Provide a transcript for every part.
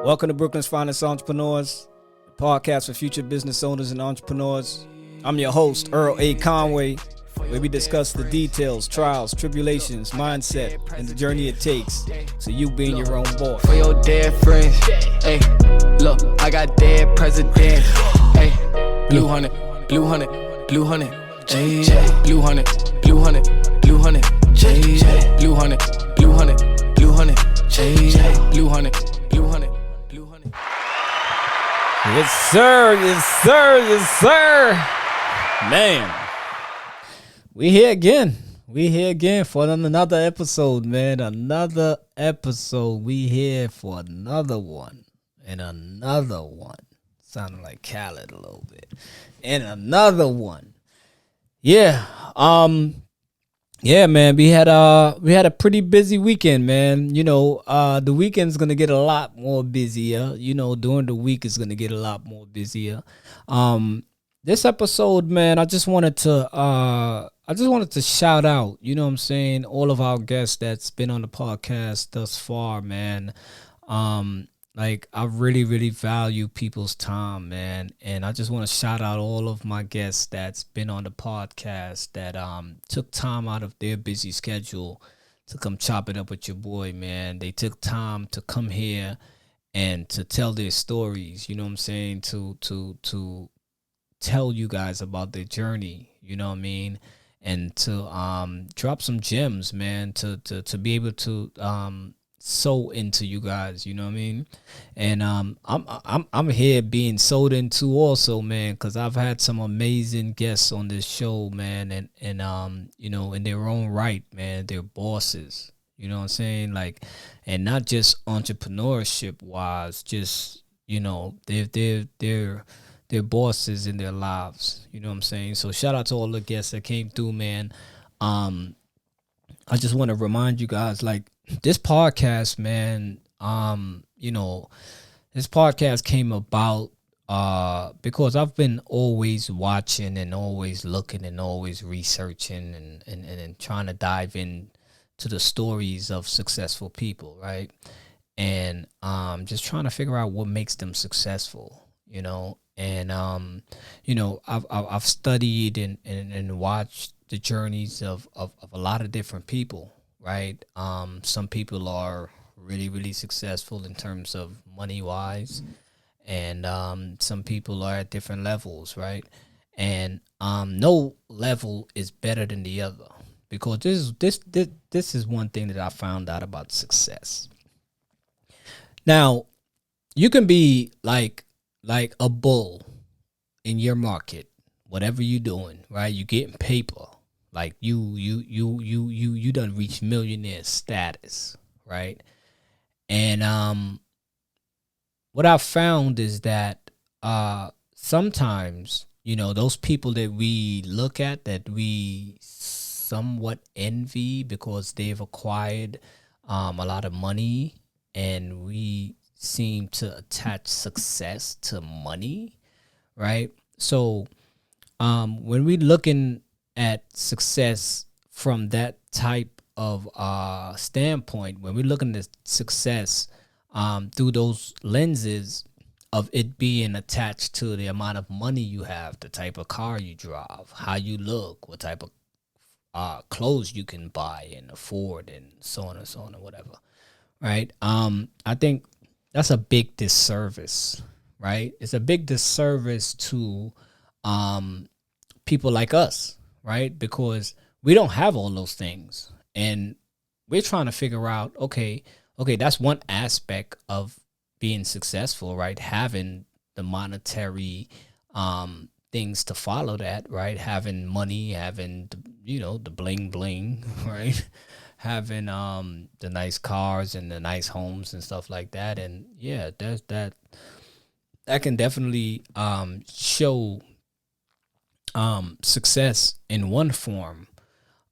Welcome to Brooklyn's Finest Entrepreneurs, the podcast for future business owners and entrepreneurs. I'm your host, Earl A. Conway, where we discuss the details, trials, tribulations, mindset, and the journey it takes so you being your own boss. For your dead friends, hey, look, I got dead presidents, hey, blue honey, blue honey, blue honey, blue honey, blue honey, blue honey, blue honey, blue honey, blue honey, blue honey, blue honey. Yes, sir. Yes, sir. Yes, sir. Man, we here again. We here again for another episode, man. Another episode. We here for another one. And another one. Sounding like Khaled a little bit. And another one. Yeah. Yeah, man, we had a pretty busy weekend, man. You know, the weekend's gonna get a lot more busier. You know, during the week is gonna get a lot more busier. This episode, man, I just wanted to shout out, you know what I'm saying, all of our guests that's been on the podcast thus far, man. Like, I really, really value people's time, man. And I just want to shout out all of my guests that's been on the podcast that took time out of their busy schedule to come chop it up with your boy, man. They took time to come here and to tell their stories, you know what I'm saying, to tell you guys about their journey, you know what I mean? And to drop some gems, man, to be able to sow into you guys, you know what I mean? And I'm here being sold into also, man, because I've had some amazing guests on this show, man, and you know, in their own right, man, they're bosses, you know what I'm saying? Like, and not just entrepreneurship wise, just, you know, they're bosses in their lives, you know what I'm saying? So shout out to all the guests that came through, man. I just want to remind you guys, like, this podcast, man, you know, this podcast came about because I've been always watching and always looking and always researching and trying to dive in to the stories of successful people, right? And just trying to figure out what makes them successful, you know? And you know, I've studied and watched the journeys of a lot of different people, right? Some people are really, really successful in terms of money wise, and some people are at different levels, right? And no level is better than the other, because this is one thing that I found out about success. Now, you can be like a bull in your market, whatever you're doing, right? You getting paper. Like you done reached millionaire status, right? And what I've found is that sometimes, you know, those people that we look at, that we somewhat envy because they've acquired a lot of money, and we seem to attach success to money, right? So when we looking at success from that type of standpoint, when we're looking at success through those lenses of it being attached to the amount of money you have, the type of car you drive, how you look, what type of clothes you can buy and afford, and so on and whatever, right? I think that's a big disservice, right? It's a big disservice to people like us, right? Because we don't have all those things, and we're trying to figure out, okay, that's one aspect of being successful, right? Having the monetary things to follow that, right? Having money, having the bling bling, right? Having the nice cars and the nice homes and stuff like that. And yeah, that can definitely show success in one form,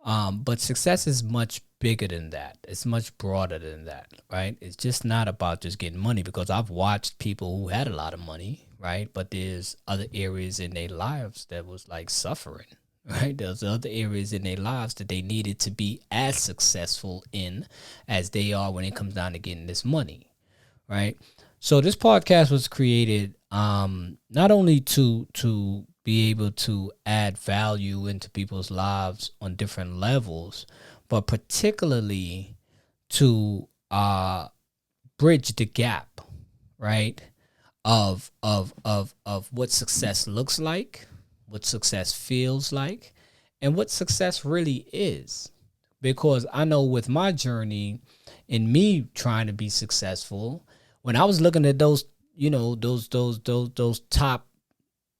but success is much bigger than that. It's much broader than that, right? It's just not about just getting money, because I've watched people who had a lot of money, right? But there's other areas in their lives that was like suffering, right? There's other areas in their lives that they needed to be as successful in as they are when it comes down to getting this money, right? So this podcast was created not only to be able to add value into people's lives on different levels, but particularly to bridge the gap, right? Of what success looks like, what success feels like, and what success really is. Because I know with my journey and me trying to be successful, when I was looking at those, those top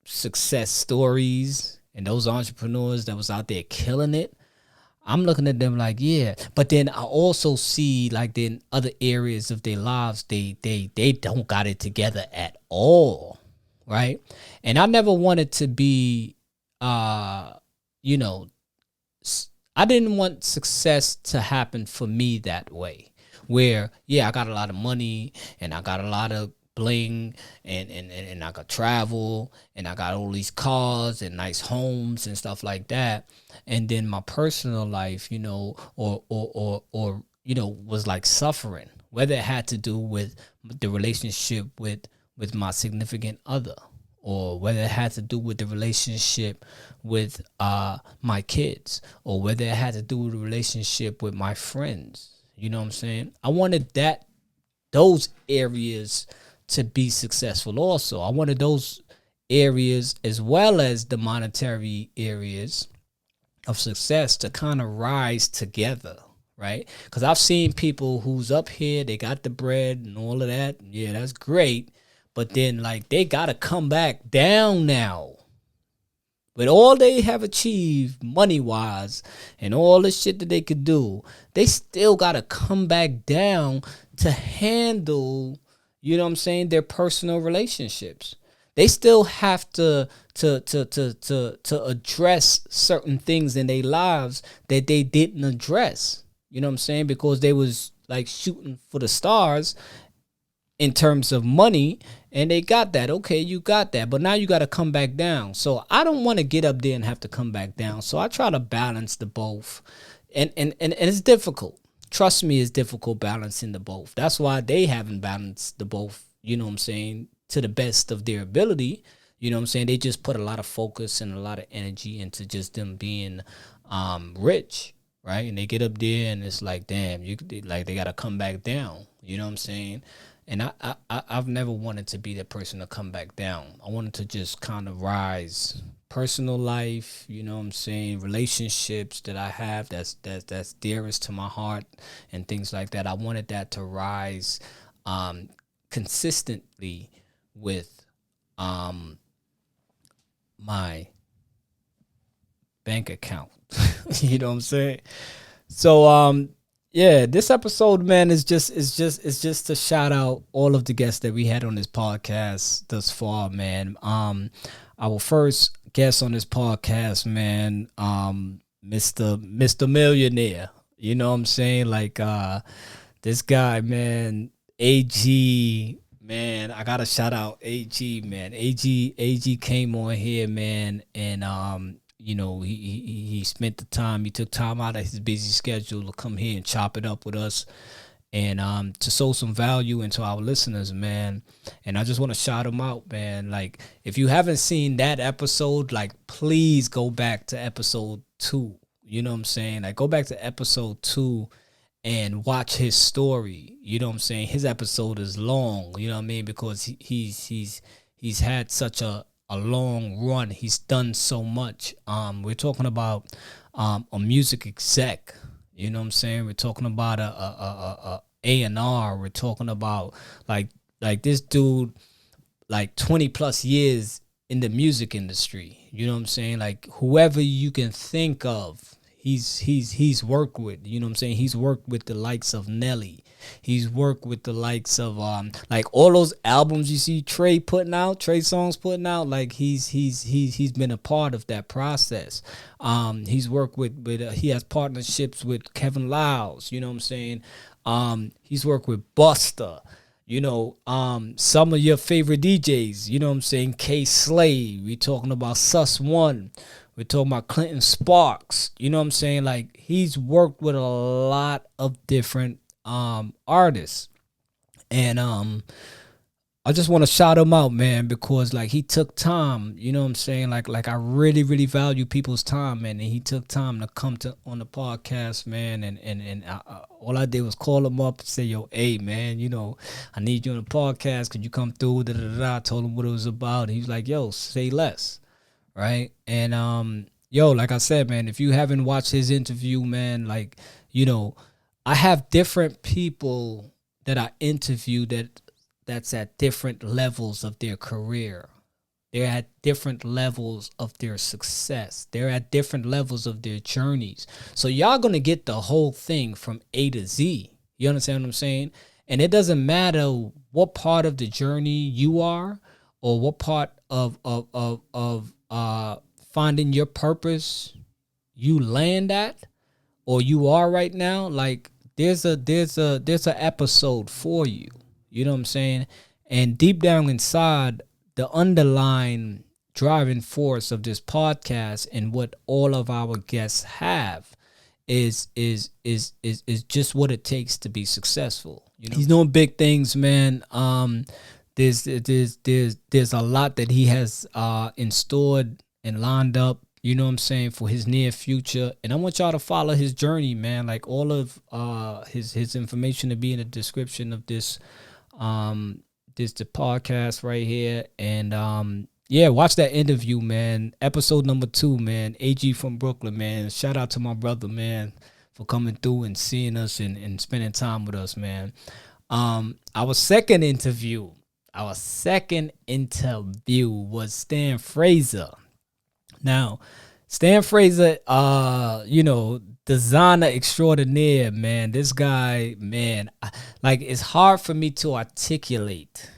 success stories and those entrepreneurs that was out there killing it, I'm looking at them like, yeah. But then I also see like in other areas of their lives, they don't got it together at all, right? And I never wanted to be, I didn't want success to happen for me that way, where, yeah, I got a lot of money and I got a lot of bling and I could travel and I got all these cars and nice homes and stuff like that. And then my personal life, or was like suffering, whether it had to do with the relationship with my significant other, or whether it had to do with the relationship with my kids, or whether it had to do with the relationship with my friends. You know what I'm saying? I wanted those areas to be successful also. I wanted those areas as well as the monetary areas of success to kind of rise together, right? Because I've seen people who's up here, they got the bread and all of that. Yeah, that's great. But then, like, they got to come back down now. With all they have achieved money-wise and all the shit that they could do, they still got to come back down to handle, their personal relationships. They still have to address certain things in their lives that they didn't address. You know what I'm saying? Because they was like shooting for the stars in terms of money, and they got that. Okay, you got that, but now you got to come back down. So I don't want to get up there and have to come back down. So I try to balance the both, and it's difficult. Trust me, it's difficult balancing the both. That's why they haven't balanced the both. You know what I'm saying? To the best of their ability. You know what I'm saying? They just put a lot of focus and a lot of energy into just them being rich, right? And they get up there and it's like, damn, they got to come back down. You know what I'm saying? And I've never wanted to be the person to come back down. I wanted to just kind of rise. Personal life, you know what I'm saying, relationships that I have that's dearest to my heart and things like that. I wanted that to rise consistently with my bank account. You know what I'm saying? So yeah, this episode, man, is just to shout out all of the guests that we had on this podcast thus far, man. Our first guest on this podcast, man, Mr. Millionaire. You know what I'm saying? Like this guy, man, A.G., man, I gotta shout out A.G., man. A.G. came on here, man, and he spent the time. He took time out of his busy schedule to come here and chop it up with us, and to sow some value into our listeners, man. And I just want to shout him out, man. Like, if you haven't seen that episode, like, please go back to episode 2. You know what I'm saying? Like, go back to episode 2 and watch his story. You know what I'm saying? His episode is long, you know what I mean? Because he's had such a long run. He's done so much. We're talking about a music exec. You know what I'm saying? We're talking about a A&R. We're talking about like this dude, like 20 plus years in the music industry. You know what I'm saying? Like, whoever you can think of, he's worked with. You know what I'm saying? He's worked with the likes of Nelly. He's worked with the likes of like all those albums you see Trey Songz putting out. Like, he's been a part of that process. He's worked with he has partnerships with Kevin Liles. You know what I'm saying? He's worked with Busta. You know, some of your favorite DJs. You know what I'm saying? K Slay. We talking about Sus One. We're talking about Clinton Sparks. You know what I'm saying? Like, he's worked with a lot of different artists, and I just want to shout him out, man, because like he took time, you know what I'm saying? Like I really, really value people's time, man. And he took time to come to on the podcast, man. And all I did was call him up and say, yo, hey, man, you know, I need you on the podcast. Could you come through? Da, da, da, da. I told him what it was about. He was like, yo, say less. Right. And, yo, like I said, man, if you haven't watched his interview, man, like, you know, I have different people that I interview that's at different levels of their career. They're at different levels of their success. They're at different levels of their journeys. So y'all going to get the whole thing from A to Z. You understand what I'm saying? And it doesn't matter what part of the journey you are or what part of finding your purpose you land at or you are right now. Like there's a episode for you. You know what I'm saying? And deep down inside, the underlying driving force of this podcast and what all of our guests have is just what it takes to be successful. You know, he's doing big things, man. There's a lot that he has installed and lined up, you know what I'm saying, for his near future. And I want y'all to follow his journey, man. Like all of his information to be in the description of this the podcast right here. And yeah, watch that interview, man. Episode number 2, man. A.g. from Brooklyn, man. Shout out to my brother, man, for coming through and seeing us and spending time with us, man. Our second interview was Stan Fraser. Now, Stan Fraser, you know, designer extraordinaire, man. This guy, man, like it's hard for me to articulate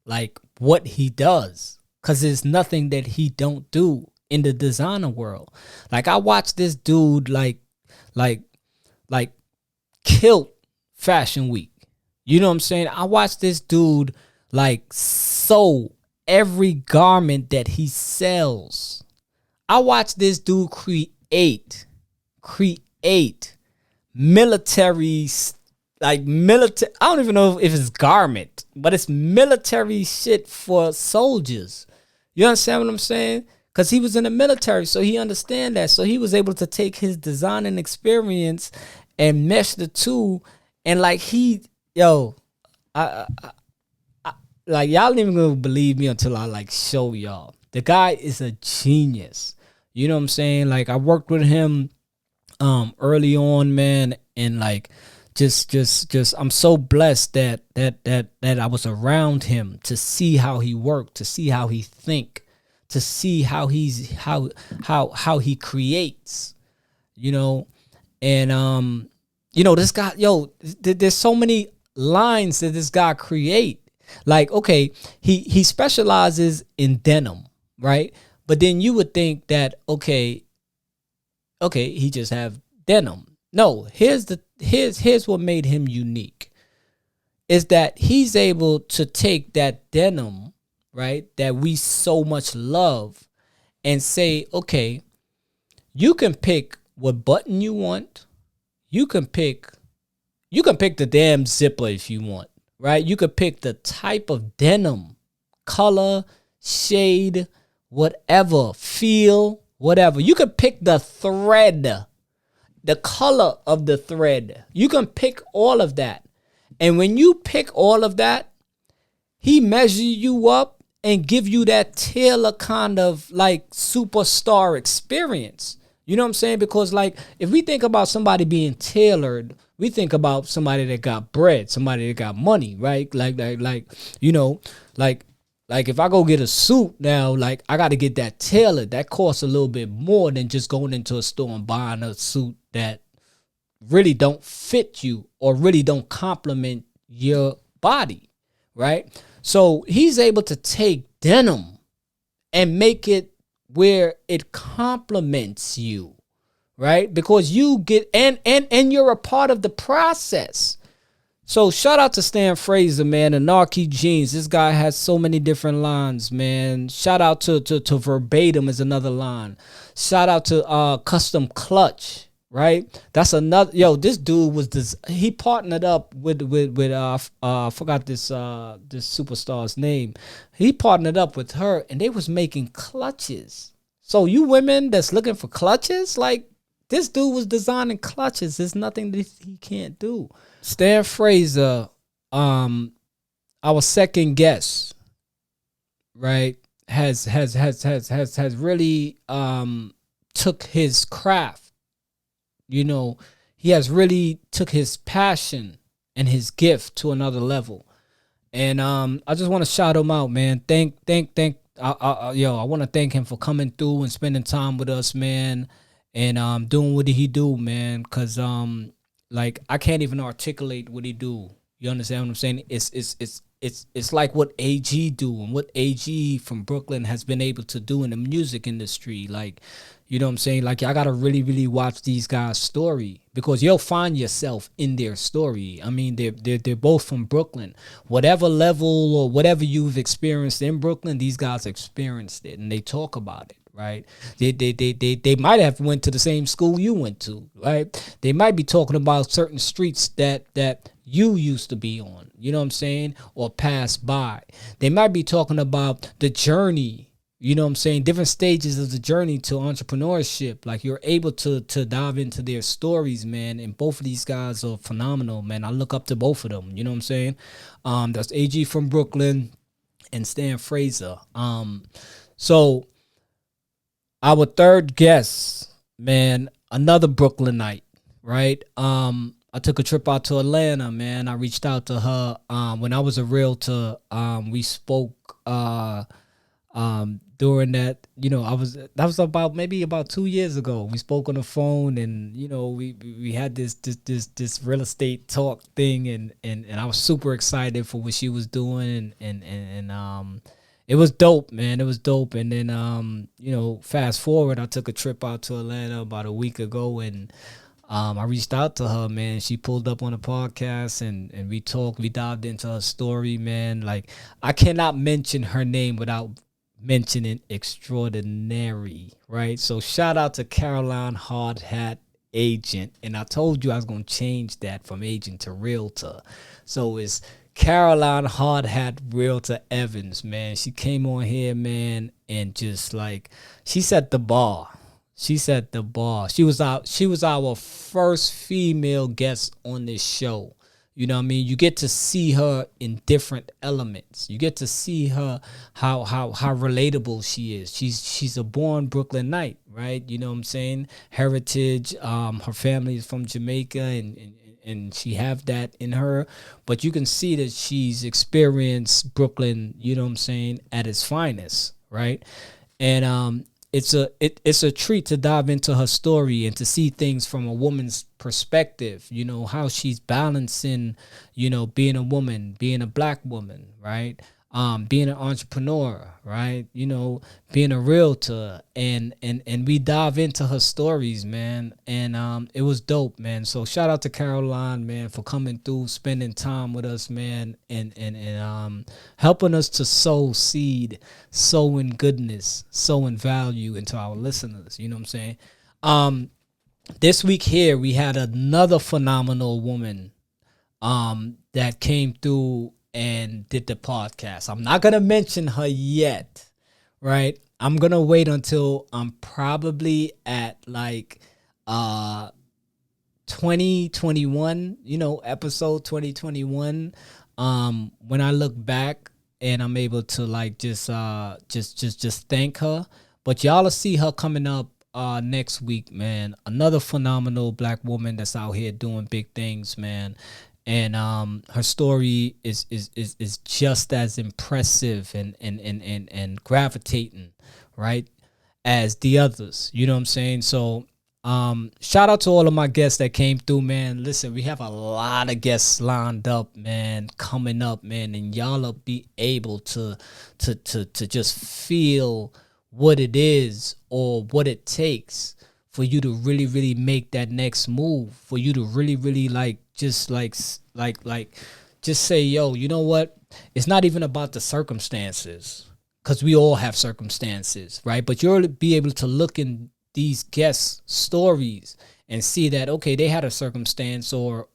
like what he does because there's nothing that he don't do in the designer world. Like I watch this dude like kill Fashion Week. You know what I'm saying? I watch this dude like sew every garment that he sells. I watch this dude create military, I don't even know if it's garment, but it's military shit for soldiers. You understand what I'm saying? Because he was in the military, so he understand that. So he was able to take his designing experience and mesh the two. And like like y'all ain't even gonna believe me until I like show y'all. The guy is a genius. You know what I'm saying? Like I worked with him early on, man, and like just I'm so blessed that I was around him to see how he worked, to see how he think, to see how he creates, you know. And you know, this guy, there's so many lines that this guy create. Like, okay, he specializes in denim, right? But then you would think that okay, he just have denim. No, here's what made him unique. Is that he's able to take that denim, right, that we so much love, and say, okay, you can pick what button you want. You can pick the damn zipper if you want, right? You could pick the type of denim, color, shade, whatever, feel, whatever. You could pick the thread, the color of the thread. You can pick all of that. And when you pick all of that, he measure you up and give you that tailor kind of like superstar experience. You know what I'm saying? Because like if we think about somebody being tailored, we think about somebody that got bread, somebody that got money, right? Like you know, like if I go get a suit now, like I got to get that tailored. That costs a little bit more than just going into a store and buying a suit that really don't fit you or really don't complement your body, right? So he's able to take denim and make it where it complements you, right? Because you get and you're a part of the process. So shout out to Stan Fraser, man, and Narky Jeans. This guy has so many different lines, man. Shout out to Verbatim is another line. Shout out to Custom Clutch, right? That's another. Yo, this dude was this. He partnered up with I forgot this superstar's name. He partnered up with her, and they was making clutches. So you women that's looking for clutches, like this dude was designing clutches. There's nothing that he can't do. Stan Fraser, our second guest, right, has really took his craft. You know, he has really took his passion and his gift to another level. And I just want to shout him out, man. I want to thank him for coming through and spending time with us, man, and doing what he do, man. Cause like I can't even articulate what he do. You understand what I'm saying? It's like what A.G. do and what A.G. from Brooklyn has been able to do in the music industry. Like, you know what I'm saying? Like, I gotta really, really watch these guys' story because you'll find yourself in their story. I mean, they're both from Brooklyn. Whatever level or whatever you've experienced in Brooklyn, these guys experienced it and they talk about it. Right, they might have went to the same school you went to, right? They might be talking about certain streets that you used to be on, you know what I'm saying, or pass by. They might be talking about the journey, you know what I'm saying, different stages of the journey to entrepreneurship. Like you're able to dive into their stories, man. And both of these guys are phenomenal, man. I look up to both of them, you know what I'm saying. That's A.G. from Brooklyn and Stan Fraser. So our third guest, man, another Brooklynite, right? I took a trip out to Atlanta, man. I reached out to her when I was a realtor. We spoke during that, you know, that was about 2 years ago. We spoke on the phone, and you know, we had this real estate talk thing, and I was super excited for what she was doing, and it was dope, man. It was dope. And then, you know, fast forward, I took a trip out to Atlanta about a week ago, and I reached out to her, man. She pulled up on a podcast, and we talked. We dived into her story, man. Like, I cannot mention her name without mentioning extraordinary, right? So shout out to Caroline Hard Hat Agent. And I told you I was going to change that from agent to realtor. So it's Caroline Hard Hat Realtor Evans, man. She came on here, man, and just like she set the bar. She set the bar. She was our first female guest on this show. You know what I mean? You get to see her in different elements. You get to see her how relatable she is. She's a born Brooklynite, right? You know what I'm saying? Heritage. Her family is from Jamaica, and she have that in her, but you can see that she's experienced Brooklyn, you know what I'm saying, at its finest, right? And it's a treat to dive into her story and to see things from a woman's perspective, you know, how she's balancing, you know, being a woman, being a black woman, right? Being an entrepreneur, right? You know, being a realtor, and we dive into her stories, man. And it was dope, man. So shout out to Caroline, man, for coming through, spending time with us, man, and helping us to sow seed, sow in goodness, sow in value into our listeners. You know what I'm saying? This week here we had another phenomenal woman that came through and did the podcast. I'm not going to mention her yet, right? I'm going to wait until I'm probably at like 2021, you know, episode 2021, when I look back and I'm able to like just thank her. But y'all will see her coming up next week, man. Another phenomenal black woman that's out here doing big things, man. And her story is just as impressive and gravitating, right, as the others. You know what I'm saying? So shout out to all of my guests that came through, man. Listen, we have a lot of guests lined up, man, coming up, man, and y'all will be able to just feel what it is or what it takes for you to really, really make that next move, for you to really, really just say, yo, you know what? It's not even about the circumstances, because we all have circumstances, right? But you'll be able to look in these guest stories and see that, okay, they had a circumstance or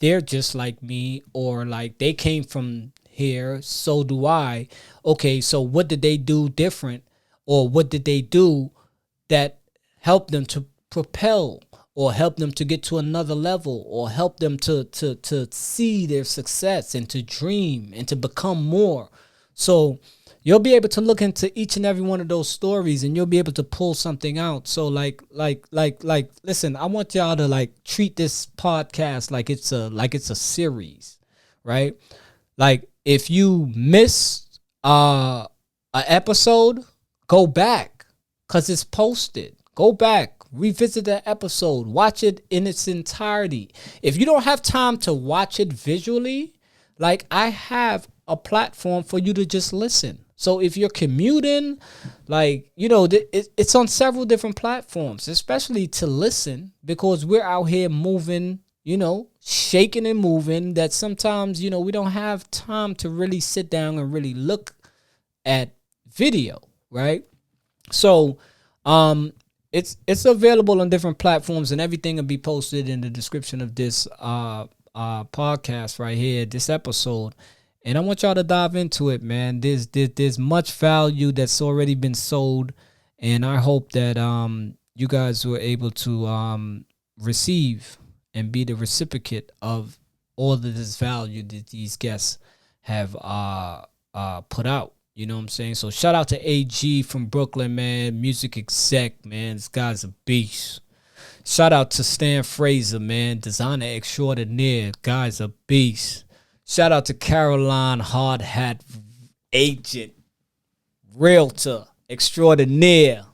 they're just like me, or like they came from here, so do I. Okay, so what did they do different, or what did they do that helped them to propel, or help them to get to another level, or help them to see their success and to dream and to become more. So you'll be able to look into each and every one of those stories, and you'll be able to pull something out. So like, listen, I want y'all to like treat this podcast like it's a series, right? Like if you miss an episode, go back, cause it's posted. Go back, revisit that episode, watch it in its entirety. If you don't have time to watch it visually, like I have a platform for you to just listen. So if you're commuting, like, you know, it's on several different platforms, especially to listen, because we're out here moving, you know, shaking and moving, that sometimes, you know, we don't have time to really sit down and really look at video, right? So it's available on different platforms, and everything will be posted in the description of this podcast right here, this episode. And I want y'all to dive into it, man. There's much value that's already been sold, and I hope that you guys were able to receive and be the recipient of all of this value that these guests have put out. You know what I'm saying? So shout out to A.G. from Brooklyn, man. Music exec, man. This guy's a beast. Shout out to Stan Fraser, man. Designer extraordinaire. Guy's a beast. Shout out to Caroline Hard Hat Agent, Realtor Extraordinaire.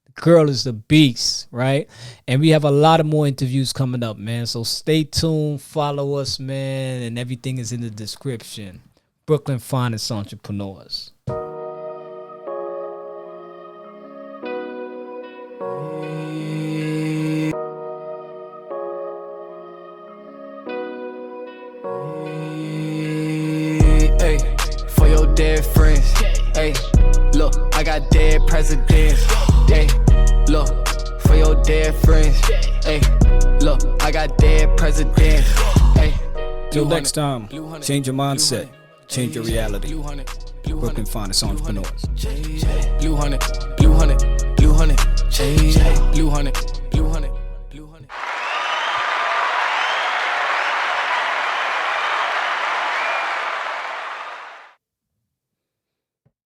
The girl is the beast, right? And we have a lot of more interviews coming up, man. So stay tuned, follow us, man, and everything is in the description. Brooklyn Finest Entrepreneurs. Dead friends, hey, look, I got dead presidents, hey, look, for your dead friends, hey, look, I got dead presidents, hey. Till next time, change your mindset, change your reality. Brooklyn Finest Entrepreneurs. Blue honey, blue honey, blue honey, blue honey.